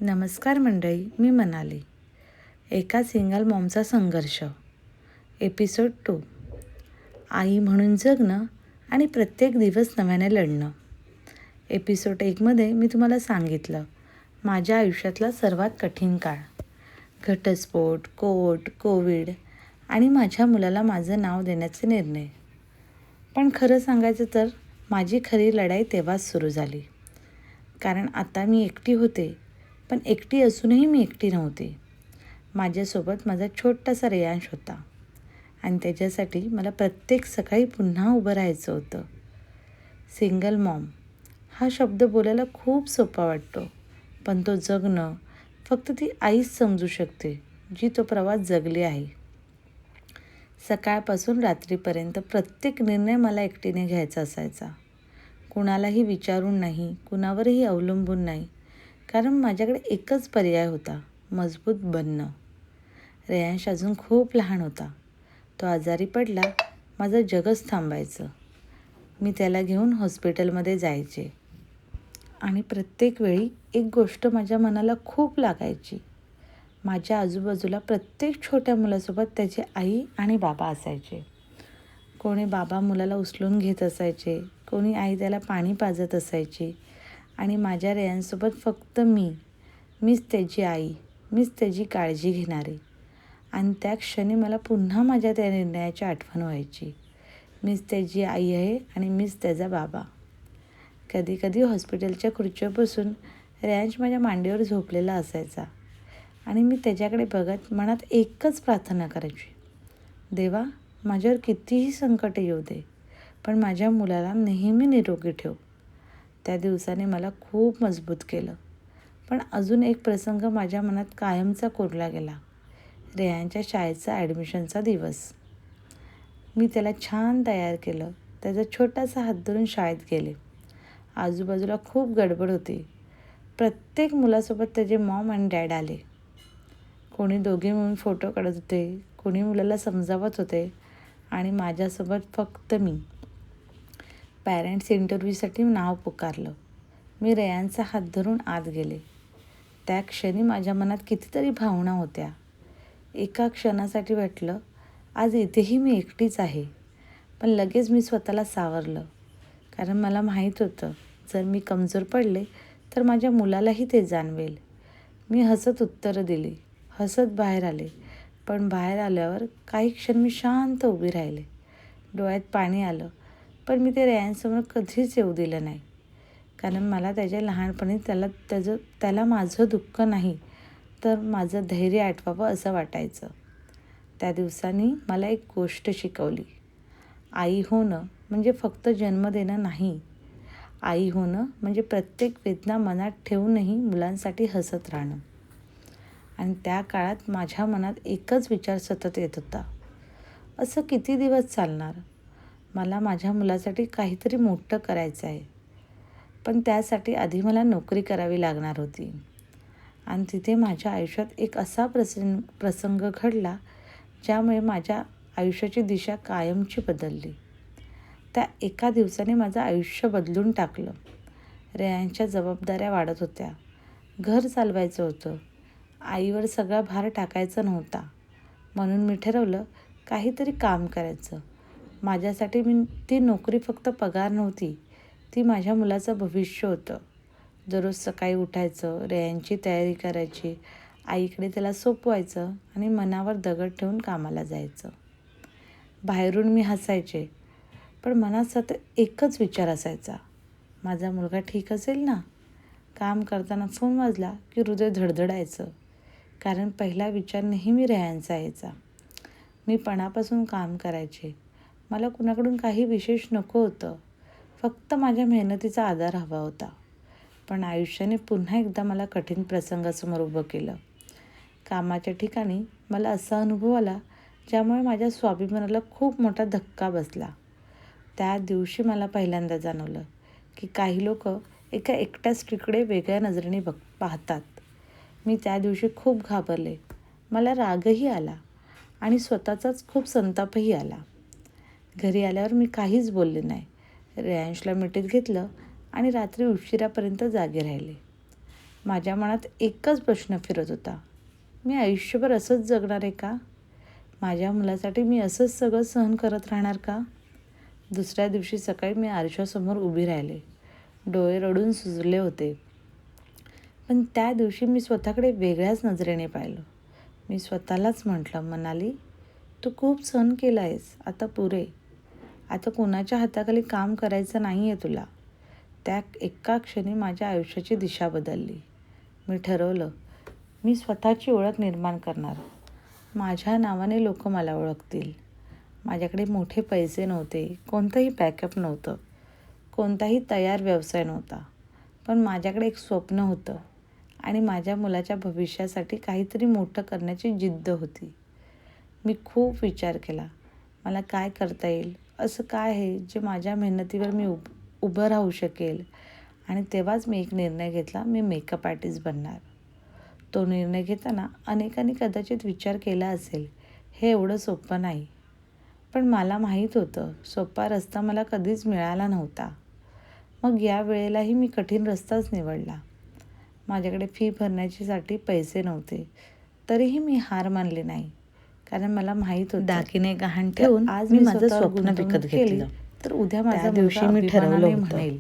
नमस्कार मंडळी, मी मनाली. एका सिंगल मॉमचा संघर्ष. एपिसोड 2. आई म्हणून जगणं आणि प्रत्येक दिवस नव्याने लढणं. एपिसोड 1मध्ये मी तुम्हाला सांगितलं माझ्या आयुष्यातला सर्वात कठीण काळ. घटस्फोट, कोविड आणि माझ्या मुलाला माझं नाव देण्याचे निर्णय. पण खरं सांगायचं तर माझी खरी लढाई तेव्हाच सुरू झाली. कारण आता मी एकटी होते, पण एकटी असूनही मी एकटी नव्हते. माझ्यासोबत माझा छोटासा रेयांश होता आणि त्याच्यासाठी मला प्रत्येक सकाळी पुन्हा उभं राहायचं होतं. सिंगल मॉम हा शब्द बोलायला खूप सोपा वाटतो, पण तो जगणं फक्त ती आईच समजू शकते, जी तो प्रवास जगली आहे. सकाळपासून रात्रीपर्यंत प्रत्येक निर्णय मला एकटीने घ्यायचा असायचा. कुणालाही विचारून नाही, कुणावरही अवलंबून नाही. कारण माझ्याकडे एकच पर्याय होता, मजबूत बनणं. रेयांश अजून खूप लहान होता. तो आजारी पडला, माझं जगच थांबायचं. मी त्याला घेऊन हॉस्पिटलमध्ये जायचे आणि प्रत्येक वेळी एक गोष्ट माझ्या मनाला खूप लागायची. माझ्या आजूबाजूला प्रत्येक छोट्या मुलासोबत त्याची आई आणि बाबा असायचे. कोणी बाबा मुलाला उचलून घेत असायचे, कोणी आई त्याला पाणी पाजत असायची आणि माझ्या रेयांसोबत फक्त मीच त्याची आई, मीच त्याची काळजी घेणारी. आणि त्या क्षणी मला पुन्हा माझ्या त्या निर्णयाची आठवण व्हायची. मीच त्याची आई आहे आणि मीच त्याचा बाबा. कधी कधी हॉस्पिटलच्या खुर्चीवर बसून रेयांश माझ्या मांडीवर झोपलेला असायचा आणि मी त्याच्याकडे बघत मनात एकच प्रार्थना करायची, देवा, माझ्यावर कितीही संकट येऊ दे, पण माझ्या मुलाला नेहमी निरोगी ठेव. त्या दिवसाने मला खूप मजबूत केलं. पण अजून एक प्रसंग माझ्या मनात कायमचा कोरला गेला. रेयांच्या शाळेचा ॲडमिशनचा दिवस. मी त्याला छान तयार केलं. त्याचा छोटासा हात धरून शाळेत गेले. आजूबाजूला खूप गडबड होती. प्रत्येक मुलासोबत त्याचे मॉम आणि डॅड आले. कोणी दोघे मिळून फोटो काढत होते, कोणी मुलाला समजावत होते आणि माझ्यासोबत फक्त मी. पॅरेंट्स इंटरव्ह्यूसाठी नाव पुकारलं. मी रेयांचा हात धरून आत गेले. त्या क्षणी माझ्या मनात कितीतरी भावना होत्या. एका क्षणासाठी वाटलं, आज इथेही मी एकटीच आहे. पण लगेच मी स्वतःला सावरलं. कारण मला माहीत होतं, जर मी कमजोर पडले तर माझ्या मुलालाही ते जाणवेल. मी हसत उत्तरं दिली, हसत बाहेर आले. पण बाहेर आल्यावर काही क्षण मी शांत उभी राहिले. डोळ्यात पाणी आलं, पण मी ते रेयांसमोर कधीच येऊ दिलं नाही. कारण मला त्याच्या लहानपणी त्याला माझं दुःख नाही, तर माझं धैर्य आठवावं असं वाटायचं. त्या दिवसांनी मला एक गोष्ट शिकवली. आई होणं म्हणजे फक्त जन्म देणं नाही. आई होणं म्हणजे प्रत्येक वेदना मनात ठेवूनही मुलांसाठी हसत राहणं. आणि त्या काळात माझ्या मनात एकच विचार सतत येत होता, असं किती दिवस चालणार? मला माझ्या मुलासाठी काहीतरी मोठं करायचं आहे. पण त्यासाठी आधी मला नोकरी करावी लागणार होती. आणि तिथे माझ्या आयुष्यात एक असा प्रसंग घडला, ज्यामुळे माझ्या आयुष्याची दिशा कायमची बदलली. त्या एका दिवसाने माझं आयुष्य बदलून टाकलं. रेयांच्या जबाबदाऱ्या वाढत होत्या. घर चालवायचं होतं. आईवर सगळा भार टाकायचा नव्हता. म्हणून मी ठरवलं, काहीतरी काम करायचं. माझ्यासाठी ती नोकरी फक्त पगार नव्हती, ती माझ्या मुलाचं भविष्य होतं. दररोज सकाळी उठायचं, रेयांची तयारी करायची, आईकडे त्याला सोपवायचं आणि मनावर दगड ठेवून कामाला जायचं. बाहेरून मी हसायचे, पण मनात सतत एकच विचार असायचा, माझा मुलगा ठीक असेल ना? काम करताना फोन वाजला की हृदय धडधडायचं, कारण पहिला विचार नेहमी रेयांचा यायचा. मी पणापासून काम करायचे. मला कुणाकडून काही विशेष नको होतं, फक्त माझ्या मेहनतीचा आधार हवा होता. पण आयुष्याने पुन्हा एकदा मला कठीण प्रसंगासमोर उभं केलं. कामाच्या ठिकाणी मला असा अनुभव आला, ज्यामुळे माझ्या स्वाभिमानाला खूप मोठा धक्का बसला. त्या दिवशी मला पहिल्यांदा जाणवलं की काही लोक एका एकट्या स्त्रीकडे वेगळ्या नजरेने पाहतात. मी त्या दिवशी खूप घाबरले. मला रागही आला आणि स्वतःचाच खूप संतापही आला. घरी आल्यावर मी काहीच बोलले नाही. रेयांशला मिठीत घेतलं आणि रात्री उशिरापर्यंत जागे राहिले. माझ्या मनात एकच प्रश्न फिरत होता, मी आयुष्यभर असंच जगणार आहे का? माझ्या मुलासाठी मी असंच सगळं सहन करत राहणार का? दुसऱ्या दिवशी सकाळी मी आरशासमोर उभी राहिले. डोळे रडून सुजले होते. पण त्या दिवशी मी स्वतःकडे वेगळ्याच नजरेने पाहिलं. मी स्वतःलाच म्हटलं, मनाली, तू खूप सहन केलं आहेस, आता पुरे. आता कोणाच्या हाताखाली काम करायचं नाही आहे तुला. त्या एका क्षणी माझ्या आयुष्याची दिशा बदलली. मी ठरवलं, मी स्वतःची ओळख निर्माण करणार. माझ्या नावाने लोक मला ओळखतील. माझ्याकडे मोठे पैसे नव्हते, कोणतंही बॅकअप नव्हतं, कोणताही तयार व्यवसाय नव्हता. पण माझ्याकडे एक स्वप्न होतं आणि माझ्या मुलाच्या भविष्यासाठी काहीतरी मोठं करण्याची जिद्द होती. मी खूप विचार केला, मला काय करता येईल, असं काय आहे जे माझ्या मेहनतीवर मी उभं राहू शकेल. आणि तेव्हाच मी एक निर्णय घेतला, मी मेकअप आर्टिस्ट बनणार. तो निर्णय घेताना अनेकांनी कदाचित विचार केला असेल, हे एवढं सोपं नाही. पण मला माहीत होतं, सोपा रस्ता मला कधीच मिळाला नव्हता. मग या वेळेलाही मी कठीण रस्ताच निवडला. माझ्याकडे फी भरण्यासाठी पैसे नव्हते, तरीही मी हार मानली नाही. कारण मला माहीत होतं, दागिने गहाण ठेवून आज मी माझं स्वप्न विकत घेतलं तर उद्या माझ्या दिवशी मी ठरवलं होतं,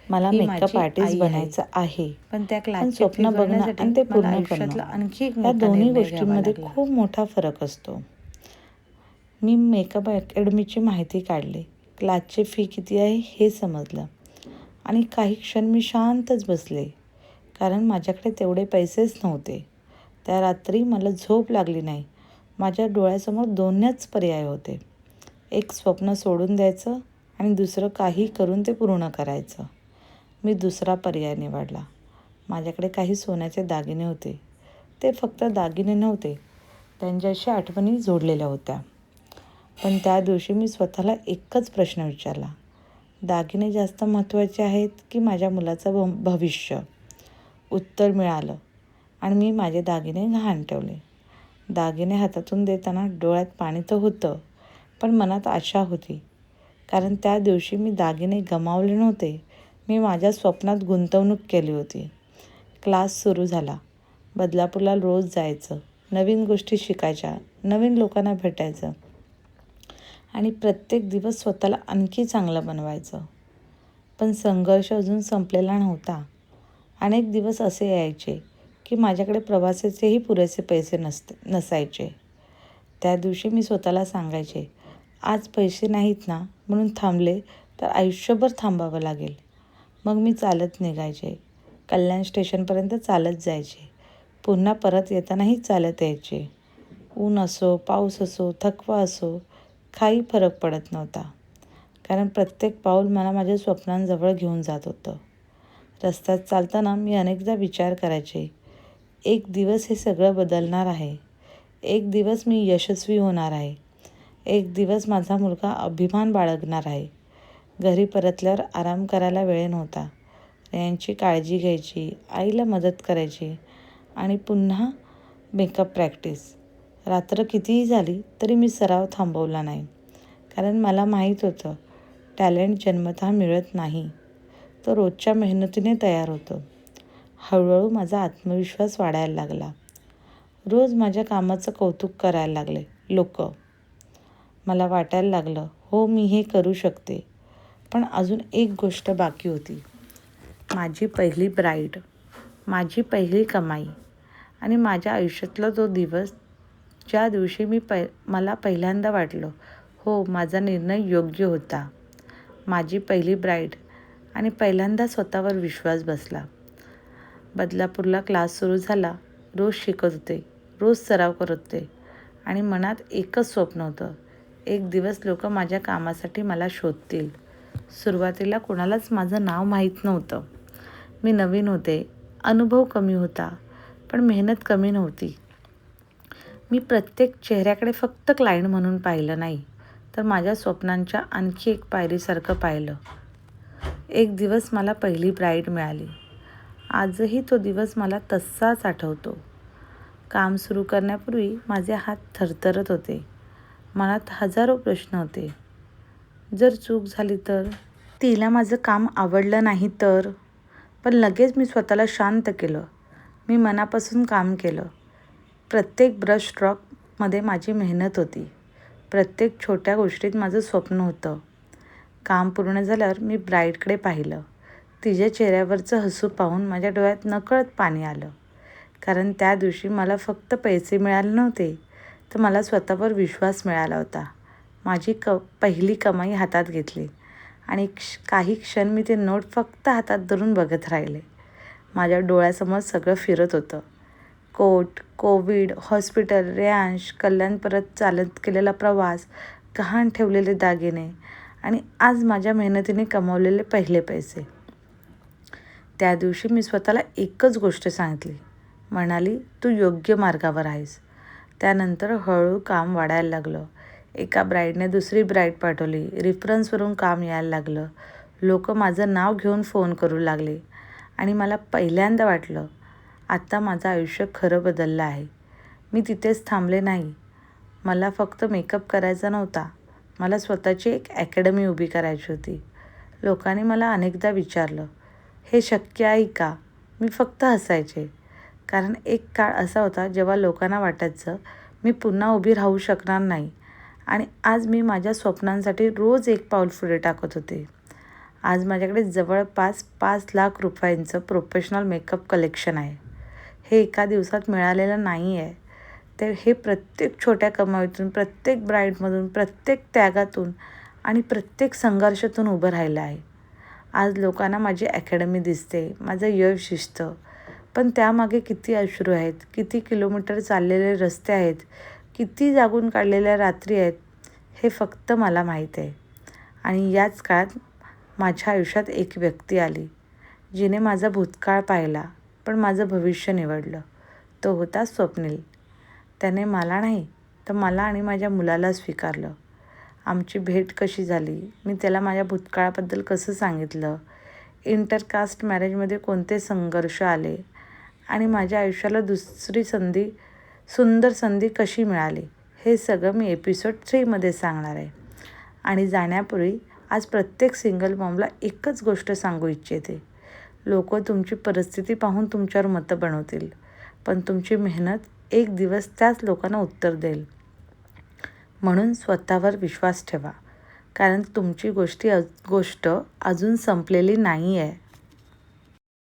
मला मेकअप आर्टिस्ट बनायचं आहे. पण स्वप्न बघणं आणि ते पूर्ण करणं, आणखी या दोन्ही गोष्टींमध्ये खूप मोठा फरक असतो. मी मेकअप अकॅडमीची माहिती काढली, क्लासची फी किती आहे हे समजलं आणि काही क्षण मी शांतच बसले. कारण माझ्याकडे तेवढे पैसेच नव्हते. त्या रात्री मला झोप लागली नाही. माझ्या डोळ्यासमोर दोनच पर्याय होते, एक स्वप्न सोडून द्यायचं आणि दुसरं काही करून ते पूर्ण करायचं. मी दुसरा पर्याय निवडला. माझ्याकडे काही सोन्याचे दागिने होते. ते फक्त दागिने नव्हते, त्यांच्याशी आठवणी जोडलेल्या होत्या. पण त्या दिवशी मी स्वतःला एकच प्रश्न विचारला, दागिने जास्त महत्त्वाचे आहेत की माझ्या मुलाचं भविष्य? उत्तर मिळालं आणि मी माझे दागिने गहाण ठेवले. दागिने हातातून देताना डोळ्यात पाणी तर होतं, पण मनात आशा होती. कारण त्या दिवशी मी दागिने गमावले नव्हते, मी माझ्या स्वप्नात गुंतवणूक केली होती. क्लास सुरू झाला. बदलापूरला रोज जायचं, नवीन गोष्टी शिकायच्या, नवीन लोकांना भेटायचं आणि प्रत्येक दिवस स्वतःला आणखी चांगलं बनवायचं. पण संघर्ष अजून संपलेला नव्हता. अनेक दिवस असे यायचे की माझ्याकडे प्रवासाचेही पुरेसे पैसे नसायचे. त्या दिवशी मी स्वतःला सांगायचे, आज पैसे नाहीत ना म्हणून थांबले तर आयुष्यभर थांबावं लागेल. मग मी चालत निघायचे. कल्याण स्टेशनपर्यंत चालत जायचे. पुन्हा परत येतानाही चालत यायचे. ऊन असो, पाऊस असो, थकवा असो, काही फरक पडत नव्हता. कारण प्रत्येक पाऊल मला माझ्या स्वप्नांजवळ घेऊन जात होतं. रस्त्यात चालताना मी अनेकदा विचार करायचे, एक दिवस हे सगळं बदलणार आहे. एक दिवस मी यशस्वी होणार आहे. एक दिवस माझा मुलगा अभिमान बाळगणार आहे. घरी परतल्यावर आराम करायला वेळ नव्हता. यांची काळजी घ्यायची, आईला मदत करायची आणि पुन्हा मेकअप प्रॅक्टिस. रात्र कितीही झाली तरी मी सराव थांबवला नाही. कारण मला माहीत होतं, टॅलेंट जन्मतः मिळत नाही, तो रोजच्या मेहनतीने तयार होतो. हळूहळू माझा आत्मविश्वास वाढायला लागला. रोज माझ्या कामाचं कौतुक करायला लागले लोक. मला वाटायला लागलं, हो मी हे करू शकते. पण अजून एक गोष्ट बाकी होती, माझी पहिली ब्राईड, माझी पहिली कमाई आणि माझ्या आयुष्यातला तो दिवस ज्या दिवशी मला पहिल्यांदा वाटलं, हो माझा निर्णय योग्य होता. माझी पहिली ब्राईड आणि पहिल्यांदा स्वतःवर विश्वास बसला. बदलापूरला क्लास सुरू झाला. रोज शिकत होते, रोज सराव करत होते आणि मनात एकच स्वप्न होतं, एक दिवस लोक माझ्या कामासाठी मला शोधतील. सुरुवातीला कोणालाच माझं नाव माहीत नव्हतं. मी नवीन होते, अनुभव कमी होता, पण मेहनत कमी नव्हती. मी प्रत्येक चेहऱ्याकडे फक्त क्लायंट म्हणून पाहिलं नाही, तर माझ्या स्वप्नांच्या आणखी एक पायरीसारखं पाहिलं. एक दिवस मला पहिली ब्राईड मिळाली. आजही तो दिवस मला तसाच आठवतो. काम सुरू करण्यापूर्वी माझे हात थरथरत होते. मनात हजारो प्रश्न होते. जर चूक झाली तर? तिला माझं काम आवडलं नाही तर? पण लगेच मी स्वतःला शांत केलं. मी मनापासून काम केलं. प्रत्येक ब्रश स्ट्रोकमध्ये माझी मेहनत होती. प्रत्येक छोट्या गोष्टीत माझं स्वप्न होतं. काम पूर्ण झाल्यावर मी ब्राईडकडे पाहिलं. तिच्या चेहऱ्यावरचं हसू पाहून माझ्या डोळ्यात नकळत पाणी आलं. कारण त्या दिवशी मला फक्त पैसे मिळाले नव्हते, तर मला स्वतःवर विश्वास मिळाला होता. माझी पहिली कमाई हातात घेतली आणि काही क्षण मी ते नोट फक्त हातात धरून बघत राहिले. माझ्या डोळ्यासमोर सगळं फिरत होतं. कोर्ट, कोविड, हॉस्पिटल, रेयांश, कल्याण, परत चालत केलेला प्रवास, गहाण ठेवलेले दागिने आणि आज माझ्या मेहनतीने कमावलेले पहिले पैसे. त्या दिवशी मी स्वतःला एकच गोष्ट सांगितली. म्हणाली, तू योग्य मार्गावर आहेस. त्यानंतर हळूहळू काम वाढायला लागलं. एका ब्राईडने दुसरी ब्राईड पाठवली. रेफरन्सवरून काम यायला लागलं. लोक माझं नाव घेऊन फोन करू लागले आणि मला पहिल्यांदा वाटलं, आता माझं आयुष्य खरं बदललं आहे. मी तिथेच थांबले नाही. मला फक्त मेकअप करायचा नव्हता. मला स्वतःची एक अकॅडमी उभी करायची होती. लोकांनी मला अनेकदा विचारलं, हे शक्य आहे का? मी फक्त हसायचे. कारण एक काळ असा होता जेव्हा लोकांना वाटायचं मी पुन्हा उभी राहू शकणार नाही. आणि आज मी माझ्या स्वप्नांसाठी रोज एक पाऊल पुढे टाकत होते. आज माझ्याकडे जवळपास 5 लाख रुपयांचं प्रोफेशनल मेकअप कलेक्शन आहे. हे एका दिवसात मिळालेलं नाही आहे. तर हे प्रत्येक छोट्या कमाईतून, प्रत्येक ब्राईडमधून, प्रत्येक त्यागातून आणि प्रत्येक संघर्षातून उभं राहिलं आहे. आज लोकांना माझी अकॅडमी दिसते, माझं यश दिसतं. पण त्यामागे किती अश्रू आहेत, किती किलोमीटर चाललेले रस्ते आहेत, किती जागून काढलेल्या रात्री आहेत, हे फक्त मला माहीत आहे. आणि याच काळात माझ्या आयुष्यात एक व्यक्ती आली, जिने माझा भूतकाळ पाहिला, पण माझं भविष्य निवडलं. तो होता स्वप्नील. त्याने मला नाही, तर मला आणि माझ्या मुलाला स्वीकारलं. आमची भेट कशी झाली, मी त्याला माझ्या भूतकाळाबद्दल कसं सांगितलं, इंटरकास्ट मॅरेजमध्ये कोणते संघर्ष आले आणि माझ्या आयुष्याला दुसरी सुंदर संधी कशी मिळाली, हे सगळं मी एपिसोड 3मध्ये सांगणार आहे. आणि जाण्यापूर्वी आज प्रत्येक सिंगल मॉमला एकच गोष्ट सांगू इच्छिते. लोक तुमची परिस्थिती पाहून तुमच्यावर मतं बनवतील, पण तुमची मेहनत एक दिवस त्याच लोकांना उत्तर देईल. म्हणून स्वतःवर विश्वास ठेवा, कारण तुमची गोष्ट अजून संपलेली नाही आहे.